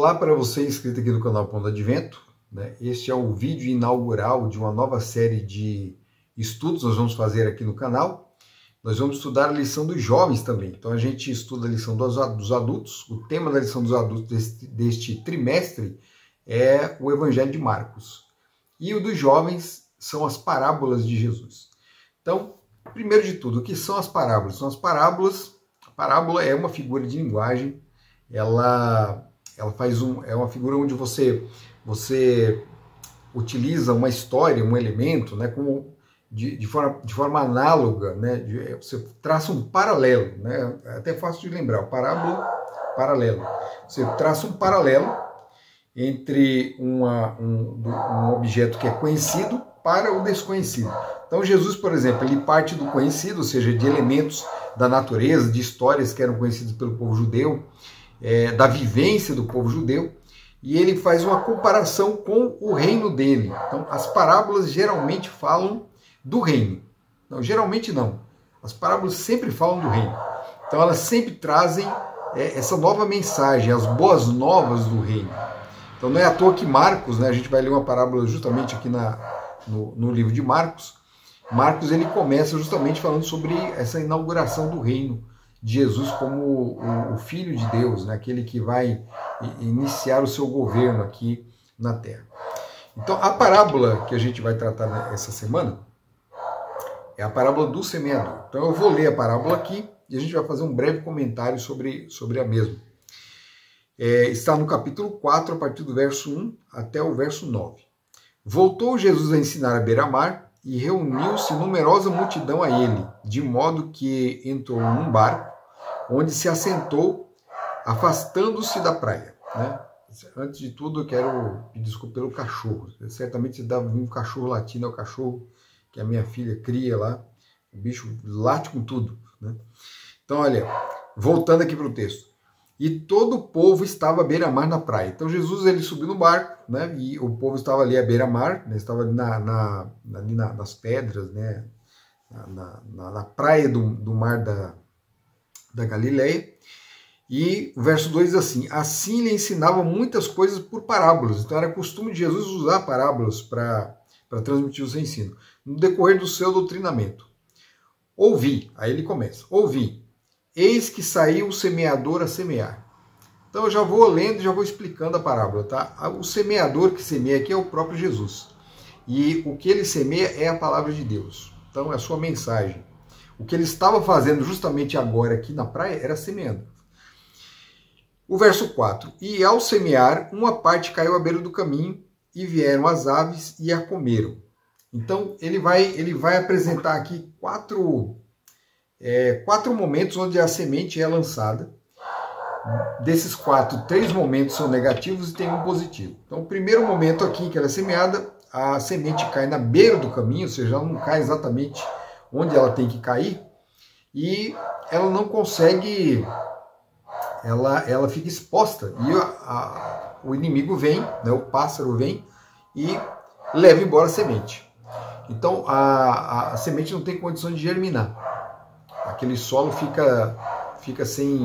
Olá para você inscrito aqui no canal Pão do Advento, né? Este é o vídeo inaugural de uma nova série de estudos que nós vamos fazer aqui no canal. Nós vamos estudar a lição dos jovens também. Então a gente estuda a lição dos adultos. O tema da lição dos adultos deste trimestre é o Evangelho de Marcos. E o dos jovens são as parábolas de Jesus. Então, primeiro de tudo, o que são as parábolas? São as parábolas. A parábola é uma figura de linguagem. Ela é uma figura onde você utiliza uma história, um elemento, né, como de forma análoga, né, você traça um paralelo, né, é até fácil de lembrar, parábola, paralelo. Você traça um paralelo entre um objeto que é conhecido para o desconhecido. Então Jesus, por exemplo, ele parte do conhecido, ou seja, de elementos da natureza, de histórias que eram conhecidas pelo povo judeu, da vivência do povo judeu, e ele faz uma comparação com o reino dele. Então, as parábolas geralmente falam do reino. Não, geralmente não. As parábolas sempre falam do reino. Então, elas sempre trazem essa nova mensagem, as boas novas do reino. Então, não é à toa que Marcos, né, a gente vai ler uma parábola justamente aqui no livro de Marcos. Marcos, ele começa justamente falando sobre essa inauguração do reino de Jesus como o Filho de Deus, né? Aquele que vai iniciar o seu governo aqui na Terra. Então, a parábola que a gente vai tratar essa semana é a parábola do semeador. Então, eu vou ler a parábola aqui e a gente vai fazer um breve comentário sobre a mesma. Está no capítulo 4, a partir do verso 1 até o verso 9. Voltou Jesus a ensinar à beira-mar, e reuniu-se numerosa multidão a ele, de modo que entrou num barco, onde se assentou, afastando-se da praia. Né? Antes de tudo, eu quero pedir desculpa pelo cachorro. Certamente se dá um cachorro latino, é o cachorro que a minha filha cria lá. O bicho late com tudo. Né? Então, olha, voltando aqui para o texto. E todo o povo estava à beira-mar na praia. Então Jesus, ele subiu no barco, né? E o povo estava ali à beira-mar, né? Estava ali, ali nas pedras, né? Na praia do mar da Galileia. E o verso 2 diz assim: assim lhe ensinava muitas coisas por parábolas. Então era costume de Jesus usar parábolas para transmitir o seu ensino. No decorrer do seu doutrinamento. Ouvi, aí ele começa, ouvi. Eis que saiu o semeador a semear. Então eu já vou lendo e já vou explicando a parábola, tá? O semeador que semeia aqui é o próprio Jesus. E o que ele semeia é a palavra de Deus. Então é a sua mensagem. O que ele estava fazendo justamente agora aqui na praia era semeando. O verso 4. E ao semear, uma parte caiu à beira do caminho, e vieram as aves e a comeram. Então ele vai apresentar aqui quatro momentos onde a semente é lançada. Desses quatro, 3 momentos são negativos e tem um positivo. Então, o primeiro momento aqui que ela é semeada, a semente cai na beira do caminho, ou seja, ela não cai exatamente onde ela tem que cair, e ela não consegue, ela fica exposta, e o inimigo vem, né, o pássaro vem e leva embora a semente. Então, a semente não tem condições de germinar. Aquele solo fica sem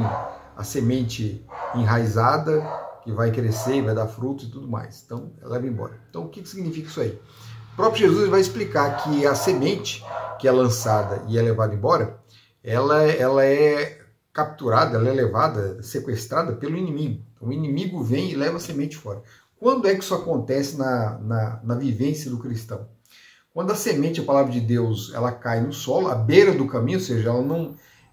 a semente enraizada, que vai crescer, vai dar frutos e tudo mais. Então, ela leva embora. Então, o que significa isso aí? O próprio Jesus vai explicar que a semente que é lançada e é levada embora, ela é capturada, ela é levada, sequestrada pelo inimigo. Então, o inimigo vem e leva a semente fora. Quando é que isso acontece na vivência do cristão? Quando a semente, a palavra de Deus, ela cai no solo, à beira do caminho, ou seja,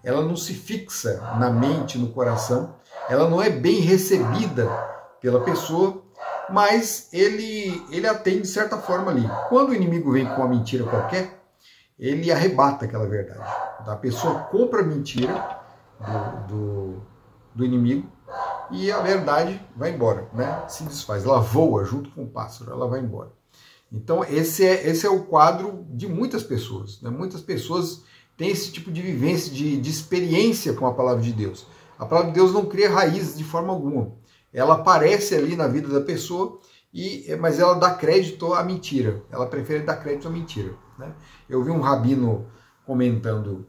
ela não se fixa na mente, no coração, ela não é bem recebida pela pessoa, mas ele atende de certa forma ali. Quando o inimigo vem com uma mentira qualquer, ele arrebata aquela verdade. A pessoa compra a mentira do inimigo e a verdade vai embora, né? Se desfaz, ela voa junto com o pássaro, ela vai embora. Então, esse é o quadro de muitas pessoas. Né? Muitas pessoas têm esse tipo de vivência, de experiência com a palavra de Deus. A palavra de Deus não cria raízes de forma alguma. Ela aparece ali na vida da pessoa, mas ela dá crédito à mentira. Ela prefere dar crédito à mentira. Né? Eu vi um rabino comentando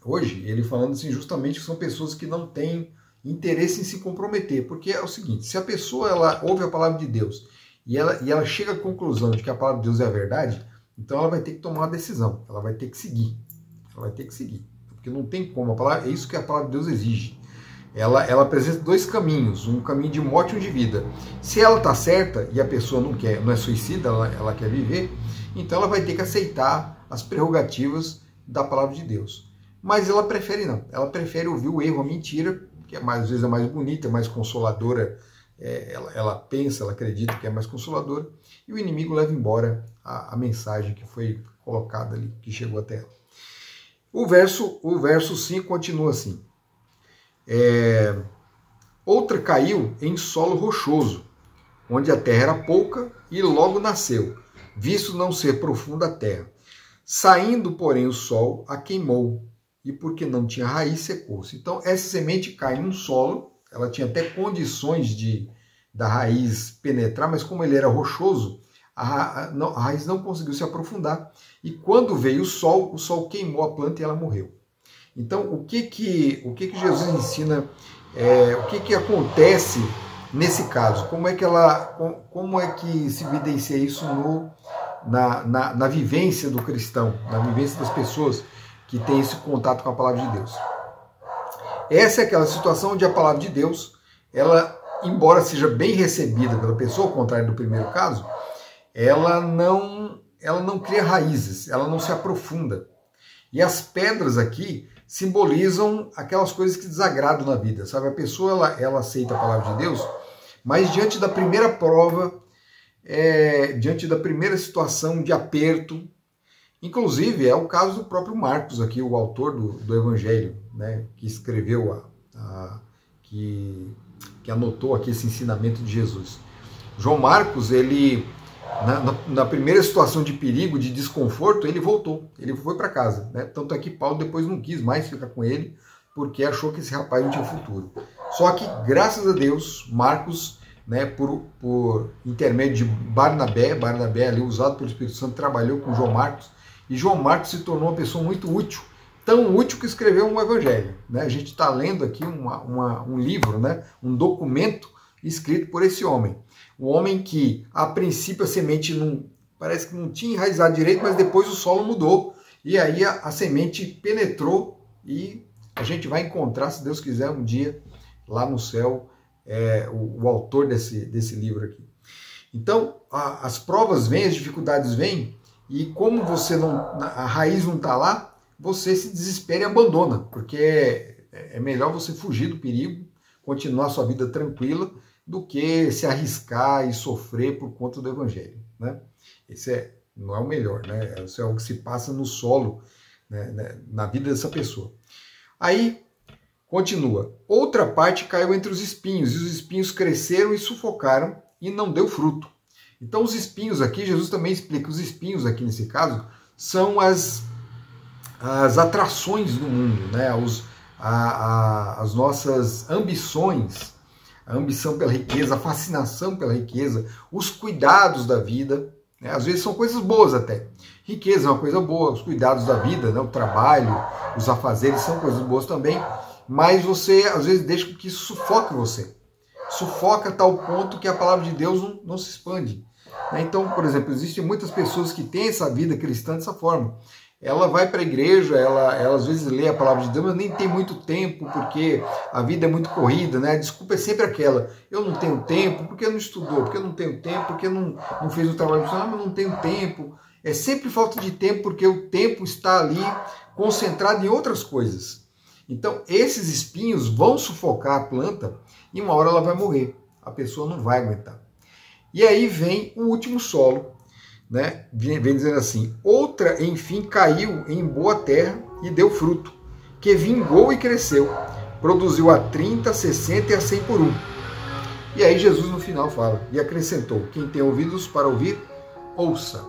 hoje, ele falando assim, justamente que são pessoas que não têm interesse em se comprometer, porque é o seguinte, se a pessoa ela ouve a palavra de Deus e ela chega à conclusão de que a palavra de Deus é a verdade, então ela vai ter que tomar uma decisão, ela vai ter que seguir, porque não tem como, a palavra, é isso que a palavra de Deus exige. Ela apresenta dois caminhos, um caminho de morte e um de vida. Se ela está certa e a pessoa não é suicida, ela quer viver, então ela vai ter que aceitar as prerrogativas da palavra de Deus. Mas ela prefere não, ela prefere ouvir o erro, a mentira, que às vezes é mais bonita, é mais consoladora, ela pensa, ela acredita que é mais consoladora, e o inimigo leva embora a mensagem que foi colocada ali, que chegou até ela. O verso 5 continua assim. Outra caiu em solo rochoso, onde a terra era pouca, e logo nasceu, visto não ser profunda a terra. Saindo, porém, o sol a queimou, e porque não tinha raiz, secou-se. Então, essa semente cai num solo, ela tinha até condições da raiz penetrar, mas como ele era rochoso, a raiz não conseguiu se aprofundar. E quando veio o sol queimou a planta e ela morreu. Então, o que Jesus ensina, o que acontece nesse caso? Como é que se evidencia isso na vivência do cristão, na vivência das pessoas que têm esse contato com a palavra de Deus? Essa é aquela situação onde a palavra de Deus, ela, embora seja bem recebida pela pessoa, ao contrário do primeiro caso, ela não cria raízes, ela não se aprofunda. E as pedras aqui simbolizam aquelas coisas que desagradam na vida, sabe? A pessoa, ela aceita a palavra de Deus, mas diante da primeira prova, diante da primeira situação de aperto, inclusive é o caso do próprio Marcos aqui, o autor do Evangelho, né, que escreveu, que anotou aqui esse ensinamento de Jesus. João Marcos, ele, na primeira situação de perigo, de desconforto, ele voltou, ele foi para casa, né? Tanto é que Paulo depois não quis mais ficar com ele, porque achou que esse rapaz não tinha futuro. Só que, graças a Deus, Marcos, né, por intermédio de Barnabé ali, usado pelo Espírito Santo, trabalhou com João Marcos, e João Marcos se tornou uma pessoa muito útil, tão útil que escreveu um evangelho, né? A gente está lendo aqui um livro, né, um documento escrito por esse homem. Um homem que, a princípio, a semente parece que não tinha enraizado direito, mas depois o solo mudou, e aí a semente penetrou, e a gente vai encontrar, se Deus quiser, um dia, lá no céu, o autor desse livro aqui. Então, as provas vêm, as dificuldades vêm, e como a raiz não está lá, você se desespera e abandona, porque é melhor você fugir do perigo, continuar sua vida tranquila, do que se arriscar e sofrer por conta do evangelho, né? Esse não é o melhor, né? Isso é o que se passa no solo, né, na vida dessa pessoa. Aí, continua. Outra parte caiu entre os espinhos, e os espinhos cresceram e sufocaram, e não deu fruto. Então, os espinhos aqui, Jesus também explica, os espinhos aqui nesse caso, são as atrações do mundo, né? As nossas ambições, a ambição pela riqueza, a fascinação pela riqueza, os cuidados da vida, né? Às vezes são coisas boas até. Riqueza é uma coisa boa, os cuidados da vida, né? O trabalho, os afazeres são coisas boas também, mas você às vezes deixa que isso sufoque você. Sufoca a tal ponto que a palavra de Deus não se expande. Então, por exemplo, existem muitas pessoas que têm essa vida cristã dessa forma. Ela vai para a igreja, ela às vezes lê a palavra de Deus, mas nem tem muito tempo, porque a vida é muito corrida, né? A desculpa é sempre aquela: eu não tenho tempo, porque não estudou, porque eu não tenho tempo, porque não fez o trabalho profissional, mas não tenho tempo. É sempre falta de tempo, porque o tempo está ali concentrado em outras coisas. Então, esses espinhos vão sufocar a planta e uma hora ela vai morrer. A pessoa não vai aguentar. E aí vem o último solo, né? Vem dizendo assim: outra, enfim, caiu em boa terra e deu fruto, que vingou e cresceu, produziu a 30, 60 e a 100 por um. E aí Jesus no final fala, e acrescentou: quem tem ouvidos para ouvir, ouça.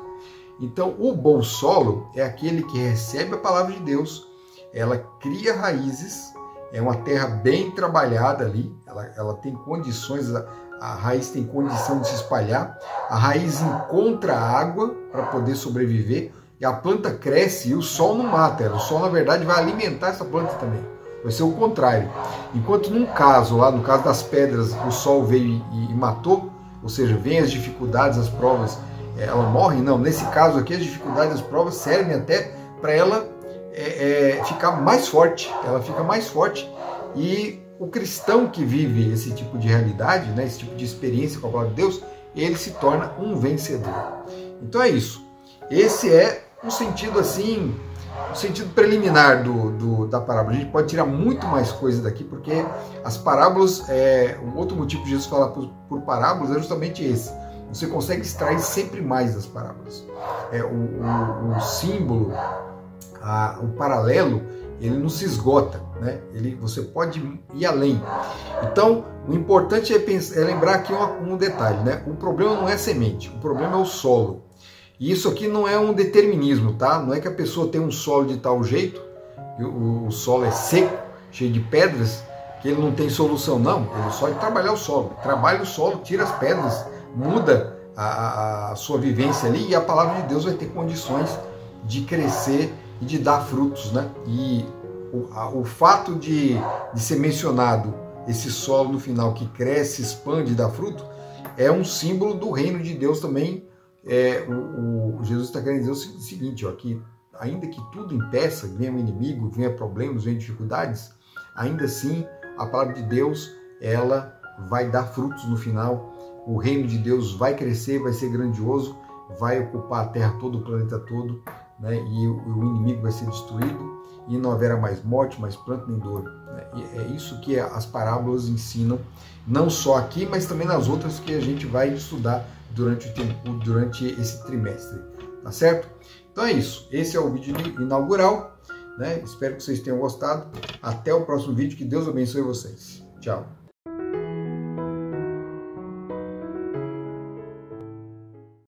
Então, o bom solo é aquele que recebe a palavra de Deus, ela cria raízes, é uma terra bem trabalhada ali, ela tem condições, a raiz tem condição de se espalhar, a raiz encontra água para poder sobreviver, e a planta cresce e o sol não mata ela. O sol, na verdade, vai alimentar essa planta também. vai ser o contrário. Enquanto num caso, lá no caso das pedras, o sol veio e matou, ou seja, vem as dificuldades, as provas, ela morre, não, nesse caso aqui as dificuldades, as provas servem até para ela ficar mais forte, ela fica mais forte, e o cristão que vive esse tipo de realidade, né, esse tipo de experiência com a palavra de Deus, ele se torna um vencedor. Então é isso. Esse é um sentido assim, um sentido preliminar da parábola. A gente pode tirar muito mais coisa daqui, porque as parábolas, um outro motivo de Jesus falar por parábolas é justamente esse. Você consegue extrair sempre mais das parábolas. O símbolo, o paralelo, ele não se esgota, né? Você pode ir além. Então, o importante é lembrar aqui um detalhe, né? O problema não é a semente, o problema é o solo. E isso aqui não é um determinismo, tá? Não é que a pessoa tem um solo de tal jeito, que o solo é seco, cheio de pedras, que ele não tem solução, não. Ele só vai trabalhar o solo. Trabalha o solo, tira as pedras, muda a sua vivência ali, e a palavra de Deus vai ter condições de crescer e de dar frutos, né? E o fato de ser mencionado esse solo no final que cresce, expande e dá fruto, é um símbolo do reino de Deus também. Jesus está querendo dizer o seguinte, ó, que ainda que tudo impeça, venha um inimigo, venha problemas, venha dificuldades, ainda assim a palavra de Deus, ela vai dar frutos no final. O reino de Deus vai crescer, vai ser grandioso, vai ocupar a terra toda, o planeta todo, né? E o inimigo vai ser destruído, e não haverá mais morte, mais pranto nem dor, né? E é isso que as parábolas ensinam, não só aqui, mas também nas outras que a gente vai estudar durante esse trimestre, tá certo? Então é isso, esse é o vídeo inaugural, né? Espero que vocês tenham gostado. Até o próximo vídeo, que Deus abençoe vocês. Tchau!